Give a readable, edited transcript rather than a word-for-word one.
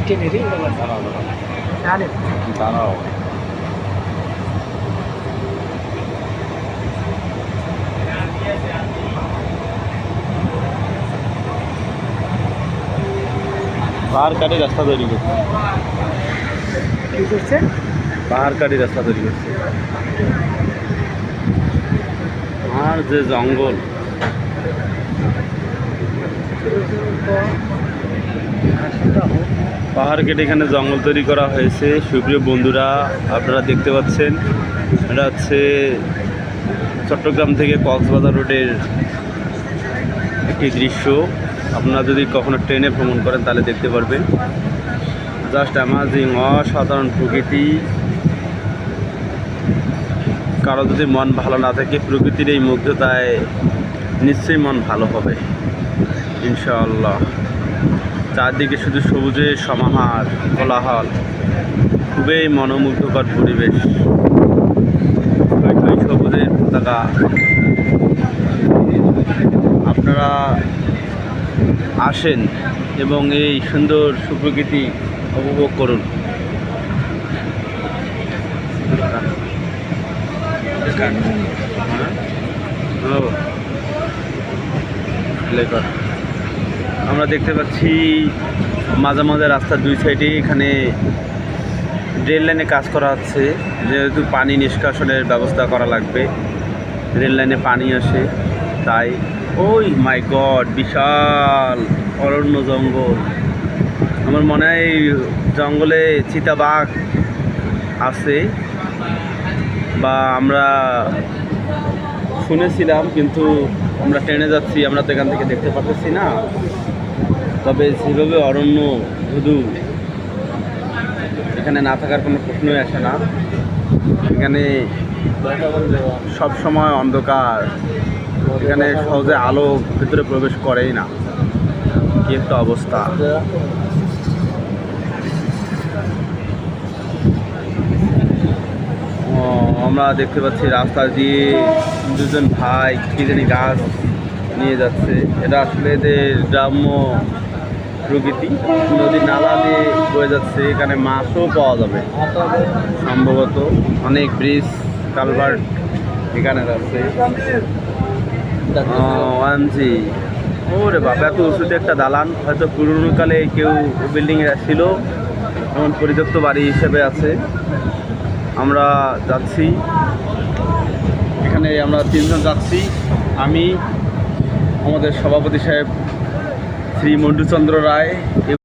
টেনেরই জানেন দাঁড়াও পাহাড় কাটি রাস্তা তৈরি করছে কি করছে পাহাড় কাটি রাস্তা তৈরি করছে আর যে জঙ্গল পাহাড় কেটে এখানে জঙ্গল তৈরি করা হয়েছে। সুপ্রিয় বন্ধুরা, আপনারা দেখতে পাচ্ছেন এটা হচ্ছে চট্টগ্রাম থেকে কক্সবাজার রোডের একটি দৃশ্য। আপনারা যদি কখনো ট্রেনে ভ্রমণ করেন তাহলে দেখতে পারবেন। জাস্ট অ্যামাজিং, অসাধারণ প্রকৃতি। কারো যদি মন ভালো না থাকে প্রকৃতির এই মুগ্ধতায় নিশ্চয়ই মন ভালো হবে ইনশাআল্লাহ। চারদিকে শুধু সবুজের সমাহার, কোলাহল, খুবই মনোমুগ্ধকর পরিবেশ। ওই সবুজের পতাকা। আপনারা আসেন এবং এই সুন্দর সুপ্রকৃতি উপভোগ করুন। আমরা দেখতে পাচ্ছি মাঝে মাঝে রাস্তার দুই সাইডে এখানে রেল লাইনে কাজ করা হচ্ছে, যেহেতু পানি নিষ্কাশনের ব্যবস্থা করা লাগবে। রেল লাইনে পানি আসে তাই। ওই মাই গড, বিশাল অরণ্য জঙ্গল। আমার মনে হয় এই জঙ্গলে চিতাবাঘ আছে বা আমরা শুনেছিলাম, কিন্তু আমরা ট্রেনে যাচ্ছি, আমরা তো এখান থেকে দেখতে পাচ্ছি না। তবে যেভাবে অরণ্য শুধু এখানে না থাকার কোনো প্রশ্নই আসে না। এখানে সব সময় অন্ধকার, এখানে সহজে আলো ভিতরে প্রবেশ করেই না। কি একটা অবস্থা! আমরা দেখতে পাচ্ছি রাস্তা দিয়ে দুজন ভাই কি জানি গাছ নিয়ে যাচ্ছে। এটা আসলে এদের গ্রাম্য প্রকৃতি। নদী নালা দিয়ে বয়ে যাচ্ছে, এখানে মাছও পাওয়া যাবে সম্ভবত। অনেক ব্রিজ কালভার্ট এখানে যাচ্ছে। ওয়ানজি, ওরে বাবা, এত উঁচুতে একটা দালান। হয়তো পুরনো কালে কেউ বিল্ডিংয়ে ছিল, এমন পরিত্যক্ত বাড়ি হিসেবে আছে। আমরা যাচ্ছি, এখানে আমরা তিনজন যাচ্ছি। আমি, আমাদের সভাপতি সাহেব শ্রী মন্টুচন্দ্র রায়।